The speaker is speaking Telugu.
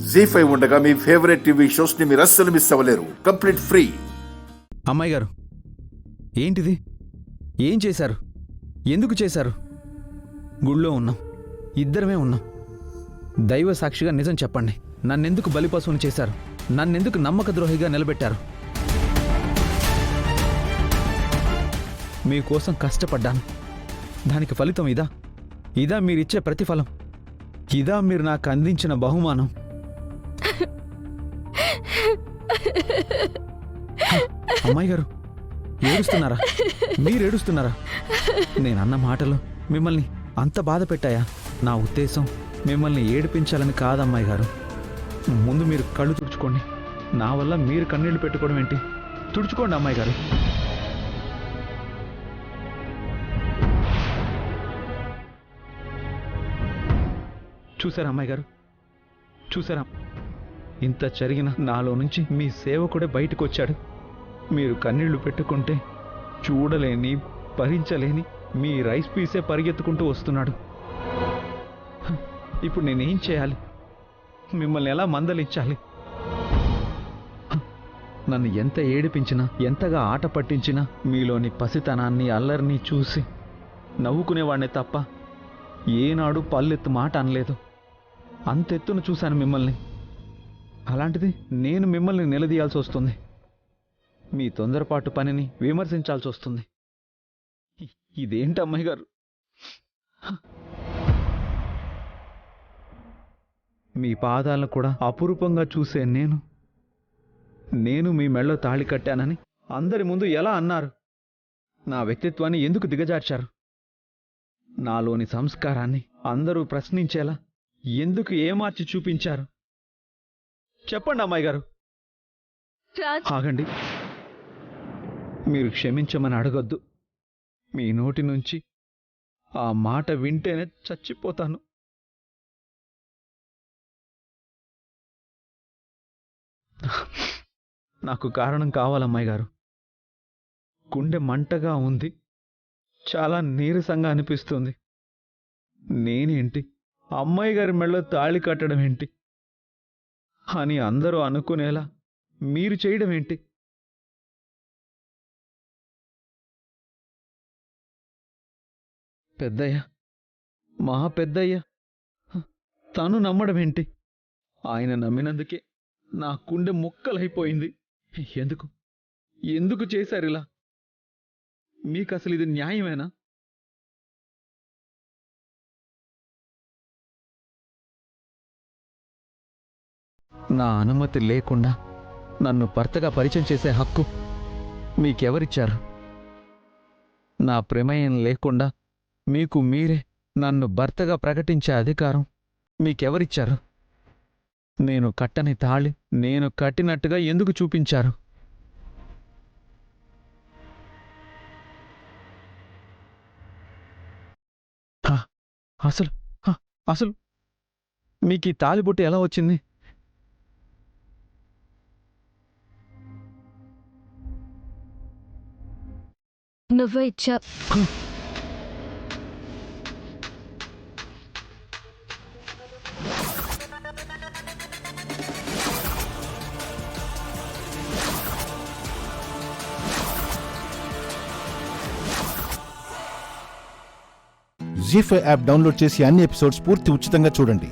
జీ5 ఉండగా మీ ఫేవరెట్ టీవీ షోస్ ని మీరు అస్సలు మిస్ అవ్వలేరు. Complete free. అమ్మాయి గారు, ఏంటిది? ఏం చేశారు? ఎందుకు చేశారు? గుళ్ళో ఉన్నాం, ఇద్దరమే ఉన్నాం. దైవ సాక్షిగా నిజం చెప్పండి. నన్నెందుకు బలిపశువుని చేశారు? నన్నెందుకు నమ్మక ద్రోహిగా నిలబెట్టారు? మీకోసం కష్టపడ్డాను. దానికి ఫలితం ఇదా? ఇదా మీరిచ్చే ప్రతిఫలం? ఇదా మీరు నాకు అందించిన బహుమానం? అమ్మాయి గారు, ఏడుస్తున్నారా? మీరేడుస్తున్నారా? నేనన్న మాటలు మిమ్మల్ని అంత బాధ పెట్టాయా? నా ఉద్దేశం మిమ్మల్ని ఏడిపించాలని కాదమ్మాయి గారు. ముందు మీరు కళ్ళు తుడుచుకోండి. నా వల్ల మీరు కన్నీళ్లు పెట్టుకోవడం ఏంటి? తుడుచుకోండి అమ్మాయి గారు. చూసారా అమ్మాయి గారు? చూసారా? ఇంత జరిగిన నాలో నుంచి మీ సేవకుడే బయటకు వచ్చాడు. మీరు కన్నీళ్లు పెట్టుకుంటే చూడలేని, భరించలేని మీ రైస్ పీసే పరిగెత్తుకుంటూ వస్తున్నాడు. ఇప్పుడు నేనేం చేయాలి? మిమ్మల్ని ఎలా మందలించాలి? నన్ను ఎంత ఏడిపించినా, ఎంతగా ఆట పట్టించినా మీలోని పసితనాన్ని, అల్లరిని చూసి నవ్వుకునేవాడినే తప్ప ఏనాడు పల్లెత్తు మాట అనలేదు. అంతెత్తును చూశాను మిమ్మల్ని. అలాంటిది నేను మిమ్మల్ని నిలదీయాల్సి వస్తుంది. మీ తొందరపాటు పనిని విమర్శించాల్సి వస్తుంది. ఇదేంటి అమ్మాయి గారు? మీ పాదాలను కూడా అపురూపంగా చూసే నేను మీ మెళ్ళో తాళి కట్టానని అందరి ముందు ఎలా అన్నారు? నా వ్యక్తిత్వాన్ని ఎందుకు దిగజార్చారు? నాలోని సంస్కారాన్ని అందరూ ప్రశ్నించేలా ఎందుకు ఏమార్చి చూపించారు? చెప్పండి అమ్మాయి గారు. ఆగండి. మీరు క్షమించమని అడగొద్దు. మీ నోటి నుంచి ఆ మాట వింటేనే చచ్చిపోతాను. నాకు కారణం కావాలమ్మాయి గారు. గుండె మంటగా ఉంది. చాలా నీరసంగా అనిపిస్తుంది. నేనేంటి, అమ్మాయి గారి మెళ్ళో తాళి కట్టడం ఏంటి అని అందరూ అనుకునేలా మీరు చేయడం ఏంటి? పెద్దయ్య, మా పెద్దయ్య, తను నమ్మడం ఏంటి? ఆయన నమ్మినందుకే నా గుండె ముక్కలైపోయింది. ఎందుకు చేశారిలా? మీకు అసలు ఇది న్యాయమేనా? నా అనుమతి లేకుండా నన్ను భర్తగా పరిచయం చేసే హక్కు మీకెవరిచ్చారు? నా ప్రమేయం లేకుండా మీకు మీరే నన్ను భర్తగా ప్రకటించే అధికారం మీకెవరిచ్చారు? నేను కట్టని తాళి నేను కట్టినట్టుగా ఎందుకు చూపించారు? అసలు మీకు ఈ తాళిబొట్టు ఎలా వచ్చింది? నువ్వే ఇచ్చా. జీ5 యాప్ డౌన్లోడ్ చేసి అన్ని ఎపిసోడ్స్ పూర్తి ఉచితంగా చూడండి.